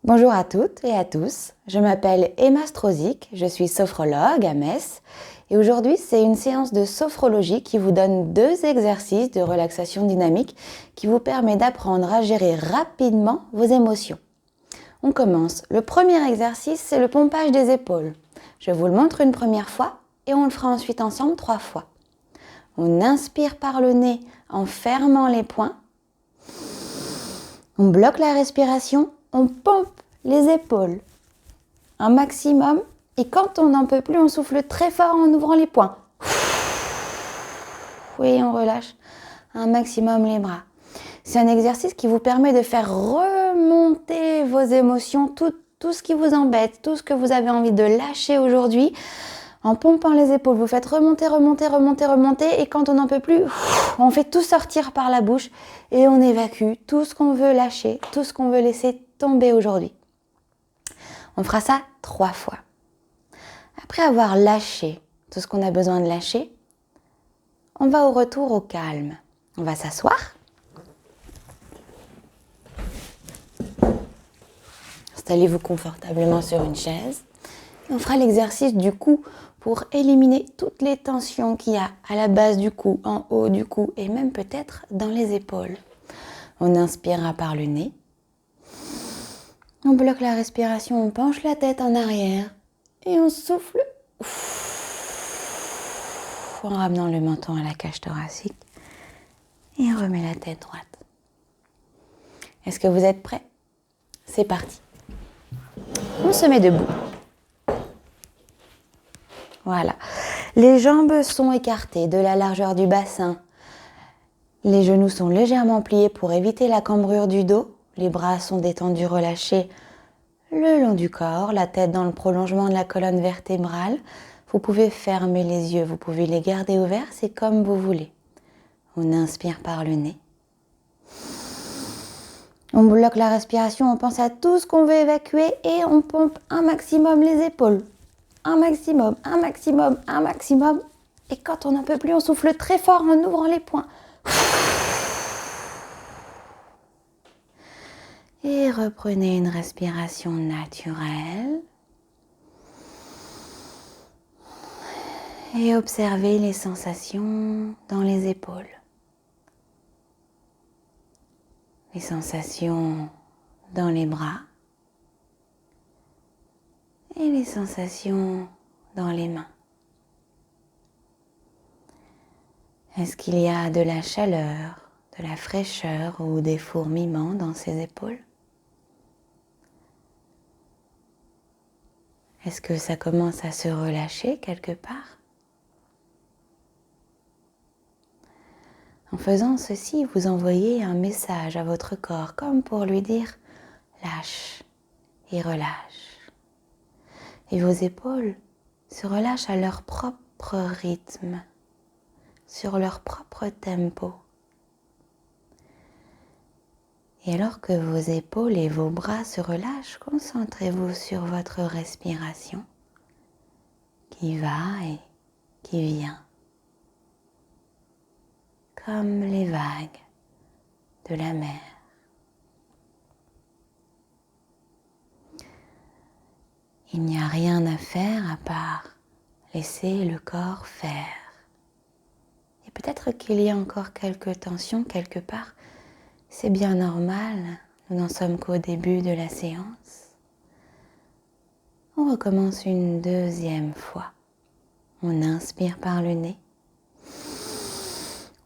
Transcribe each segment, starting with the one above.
Bonjour à toutes et à tous, je m'appelle Emma Strozik, je suis sophrologue à Metz et aujourd'hui c'est une séance de sophrologie qui vous donne 2 exercices de relaxation dynamique qui vous permet d'apprendre à gérer rapidement vos émotions. On commence. Le premier exercice c'est le pompage des épaules. Je vous le montre une première fois et on le fera ensuite ensemble 3 fois. On inspire par le nez en fermant les poings. On bloque la respiration, on pompe les épaules un maximum et quand on n'en peut plus, on souffle très fort en ouvrant les poings. Oui, on relâche un maximum les bras. C'est un exercice qui vous permet de faire remonter vos émotions, tout ce qui vous embête, tout ce que vous avez envie de lâcher aujourd'hui. En pompant les épaules, vous faites remonter et quand on n'en peut plus, on fait tout sortir par la bouche et on évacue tout ce qu'on veut lâcher, tout ce qu'on veut laisser tomber aujourd'hui. On fera ça 3 fois. Après avoir lâché tout ce qu'on a besoin de lâcher, on va au retour au calme. On va s'asseoir. Installez-vous confortablement sur une chaise. Et on fera l'exercice du cou pour éliminer toutes les tensions qu'il y a à la base du cou, en haut du cou et même peut-être dans les épaules. On inspirera par le nez. On bloque la respiration, on penche la tête en arrière et on souffle en ramenant le menton à la cage thoracique et on remet la tête droite. Est-ce que vous êtes prêts ? C'est parti. On se met debout. Voilà. Les jambes sont écartées de la largeur du bassin. Les genoux sont légèrement pliés pour éviter la cambrure du dos. Les bras sont détendus, relâchés le long du corps, la tête dans le prolongement de la colonne vertébrale. Vous pouvez fermer les yeux, vous pouvez les garder ouverts, c'est comme vous voulez. On inspire par le nez. On bloque la respiration, on pense à tout ce qu'on veut évacuer et on pompe un maximum les épaules. Un maximum. Et quand on n'en peut plus, on souffle très fort en ouvrant les poings. Et reprenez une respiration naturelle. Et observez les sensations dans les épaules. Les sensations dans les bras. Et les sensations dans les mains. Est-ce qu'il y a de la chaleur, de la fraîcheur ou des fourmillements dans ces épaules ? Est-ce que ça commence à se relâcher quelque part ? En faisant ceci, vous envoyez un message à votre corps, comme pour lui dire « lâche et relâche ». Et vos épaules se relâchent à leur propre rythme, sur leur propre tempo. Et alors que vos épaules et vos bras se relâchent, concentrez-vous sur votre respiration qui va et qui vient, comme les vagues de la mer. Il n'y a rien à faire à part laisser le corps faire. Et peut-être qu'il y a encore quelques tensions quelque part. C'est bien normal, nous n'en sommes qu'au début de la séance. On recommence une 2e fois. On inspire par le nez.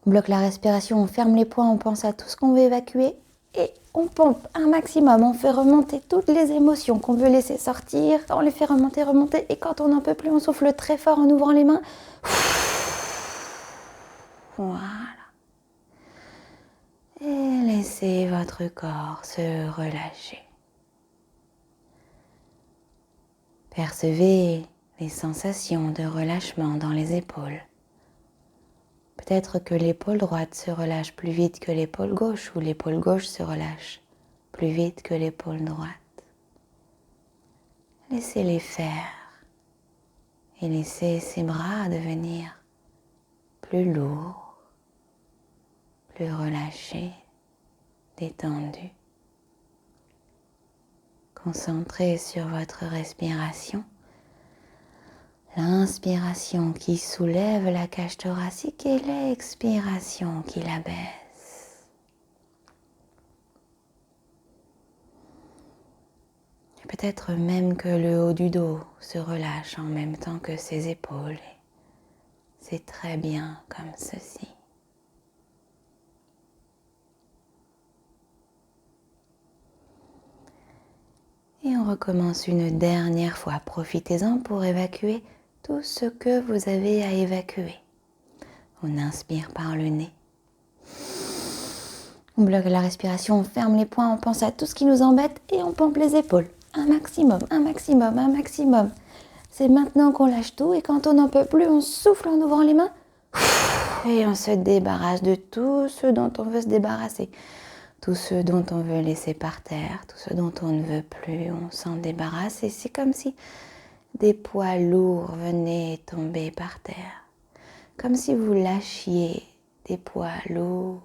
On bloque la respiration, on ferme les poings, on pense à tout ce qu'on veut évacuer et on pompe un maximum. On fait remonter toutes les émotions qu'on veut laisser sortir. On les fait remonter et quand on n'en peut plus, on souffle très fort en ouvrant les mains. Voilà. Et laissez votre corps se relâcher. Percevez les sensations de relâchement dans les épaules. Peut-être que l'épaule droite se relâche plus vite que l'épaule gauche ou l'épaule gauche se relâche plus vite que l'épaule droite. Laissez-les faire et laissez ces bras devenir plus lourds, plus relâchés, détendus. Concentrez sur votre respiration. L'inspiration qui soulève la cage thoracique et l'expiration qui la baisse. Et peut-être même que le haut du dos se relâche en même temps que ses épaules. C'est très bien comme ceci. Et on recommence une dernière fois. Profitez-en pour évacuer tout ce que vous avez à évacuer. On inspire par le nez. On bloque la respiration, on ferme les poings, on pense à tout ce qui nous embête et on pompe les épaules. Un maximum, un maximum, un maximum. C'est maintenant qu'on lâche tout et quand on n'en peut plus, on souffle en ouvrant les mains et on se débarrasse de tout ce dont on veut se débarrasser. Tout ce dont on veut laisser par terre, tout ce dont on ne veut plus, on s'en débarrasse et c'est comme si des poids lourds venaient tomber par terre. Comme si vous lâchiez des poids lourds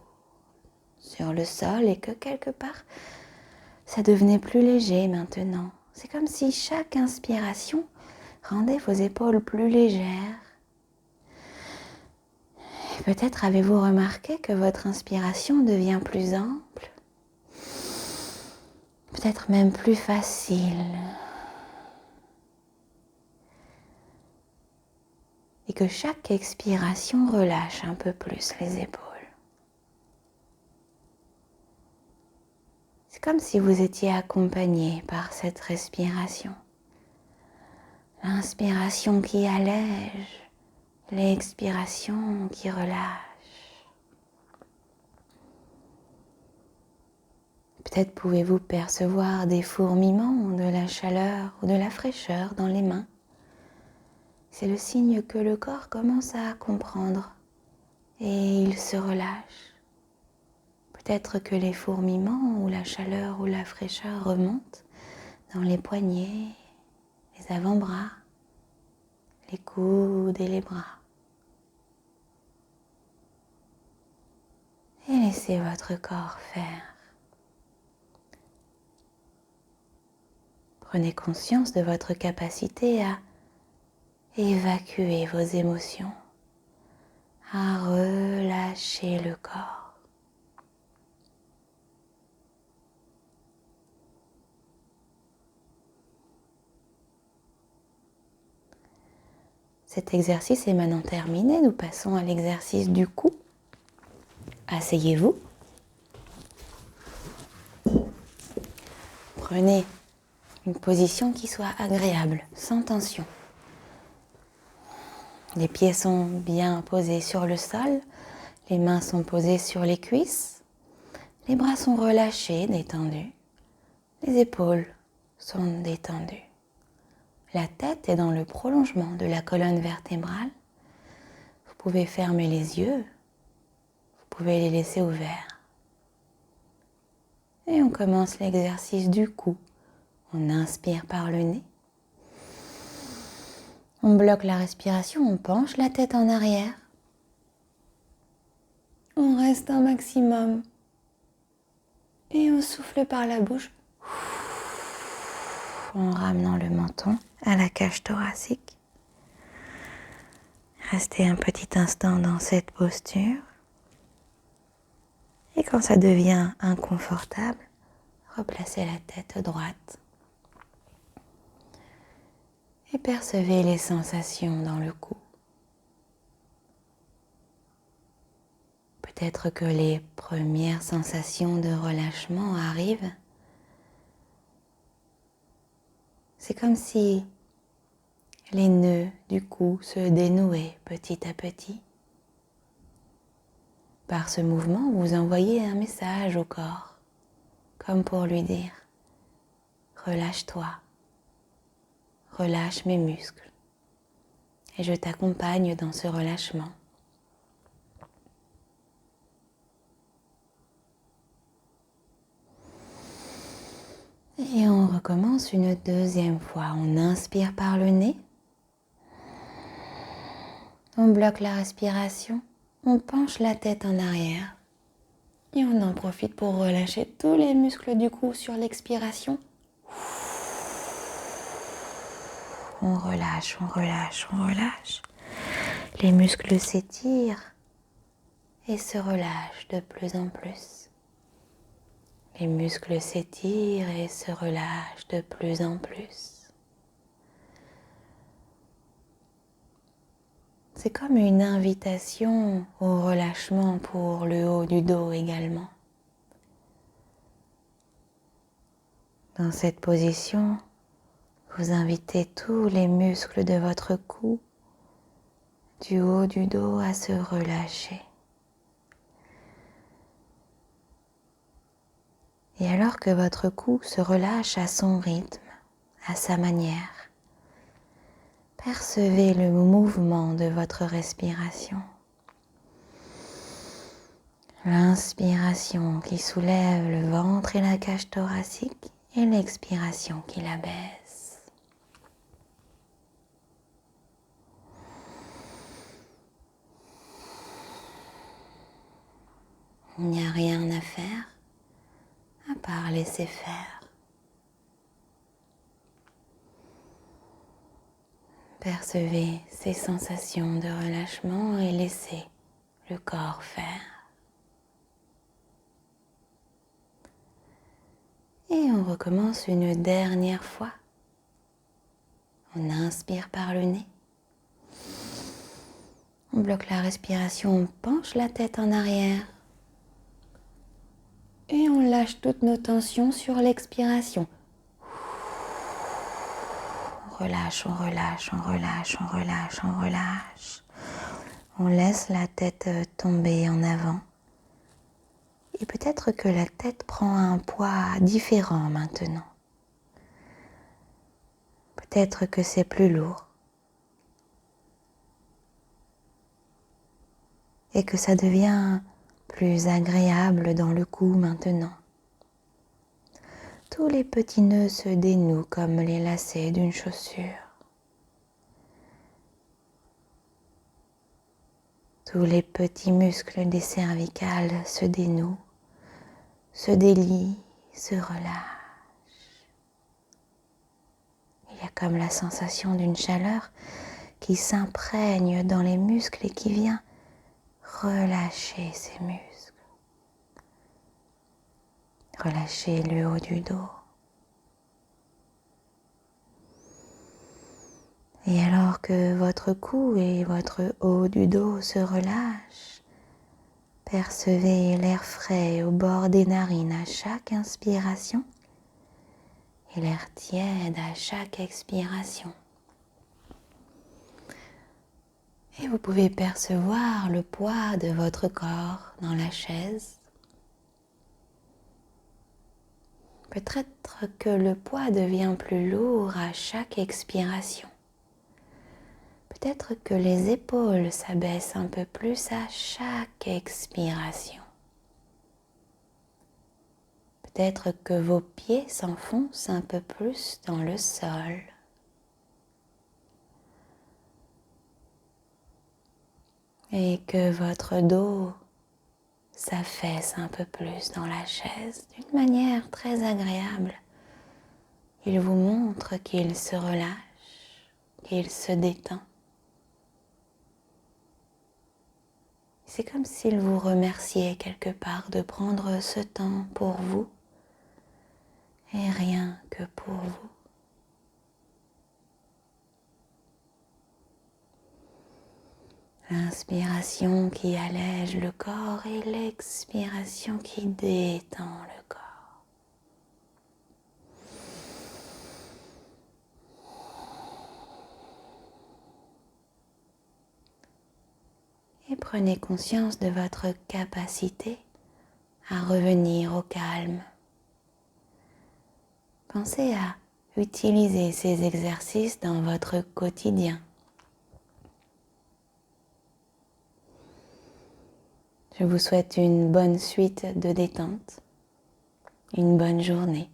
sur le sol et que quelque part, ça devenait plus léger maintenant. C'est comme si chaque inspiration rendait vos épaules plus légères. Et peut-être avez-vous remarqué que votre inspiration devient plus ample, peut-être même plus facile. Et que chaque expiration relâche un peu plus les épaules. C'est comme si vous étiez accompagné par cette respiration. L'inspiration qui allège, l'expiration qui relâche. Peut-être pouvez-vous percevoir des fourmillements, de la chaleur ou de la fraîcheur dans les mains. C'est le signe que le corps commence à comprendre et il se relâche. Peut-être que les fourmillements ou la chaleur ou la fraîcheur remontent dans les poignets, les avant-bras, les coudes et les bras. Et laissez votre corps faire. Prenez conscience de votre capacité à évacuer vos émotions, à relâcher le corps. Cet exercice est maintenant terminé. Nous passons à l'exercice du cou. Asseyez-vous. Prenez une position qui soit agréable, sans tension. Les pieds sont bien posés sur le sol, les mains sont posées sur les cuisses, les bras sont relâchés, détendus, les épaules sont détendues. La tête est dans le prolongement de la colonne vertébrale. Vous pouvez fermer les yeux, vous pouvez les laisser ouverts. Et on commence l'exercice du cou. On inspire par le nez. On bloque la respiration, on penche la tête en arrière. On reste un maximum. Et on souffle par la bouche. En ramenant le menton à la cage thoracique. Restez un petit instant dans cette posture. Et quand ça devient inconfortable, replacez la tête droite. Et percevez les sensations dans le cou. Peut-être que les premières sensations de relâchement arrivent. C'est comme si les nœuds du cou se dénouaient petit à petit. Par ce mouvement, vous envoyez un message au corps, comme pour lui dire « Relâche-toi, relâche mes muscles et je t'accompagne dans ce relâchement. » Et on recommence une deuxième fois. On inspire par le nez. On bloque la respiration. On penche la tête en arrière. Et on en profite pour relâcher tous les muscles du cou sur l'expiration. on relâche, on relâche, on relâche. Les muscles s'étirent et se relâchent de plus en plus. Les muscles s'étirent et se relâchent de plus en plus. C'est comme une invitation au relâchement pour le haut du dos également. Dans cette position, vous invitez tous les muscles de votre cou, du haut du dos à se relâcher. Et alors que votre cou se relâche à son rythme, à sa manière, percevez le mouvement de votre respiration. L'inspiration qui soulève le ventre et la cage thoracique et l'expiration qui la baisse. Il n'y a rien à faire à part laisser faire. Percevez ces sensations de relâchement et laissez le corps faire. Et on recommence une dernière fois. On inspire par le nez. On bloque la respiration, on penche la tête en arrière. Et on lâche toutes nos tensions sur l'expiration. On relâche, on relâche, on relâche, on relâche, on relâche. On laisse la tête tomber en avant. Et peut-être que la tête prend un poids différent maintenant. Peut-être que c'est plus lourd. Et que ça devient plus agréable dans le cou maintenant. Tous les petits nœuds se dénouent comme les lacets d'une chaussure. Tous les petits muscles des cervicales se dénouent, se délient, se relâchent. Il y a comme la sensation d'une chaleur qui s'imprègne dans les muscles et qui vient relâcher ces muscles. Relâchez le haut du dos. Et alors que votre cou et votre haut du dos se relâchent, percevez l'air frais au bord des narines à chaque inspiration et l'air tiède à chaque expiration. Et vous pouvez percevoir le poids de votre corps dans la chaise. Peut-être que le poids devient plus lourd à chaque expiration. Peut-être que les épaules s'abaissent un peu plus à chaque expiration. Peut-être que vos pieds s'enfoncent un peu plus dans le sol. Et que votre dos s'affaisse un peu plus dans la chaise d'une manière très agréable. Il vous montre qu'il se relâche, qu'il se détend. C'est comme s'il vous remerciait quelque part de prendre ce temps pour vous et rien que pour vous. L'inspiration qui allège le corps et l'expiration qui détend le corps. Et prenez conscience de votre capacité à revenir au calme. Pensez à utiliser ces exercices dans votre quotidien. Je vous souhaite une bonne suite de détente, une bonne journée.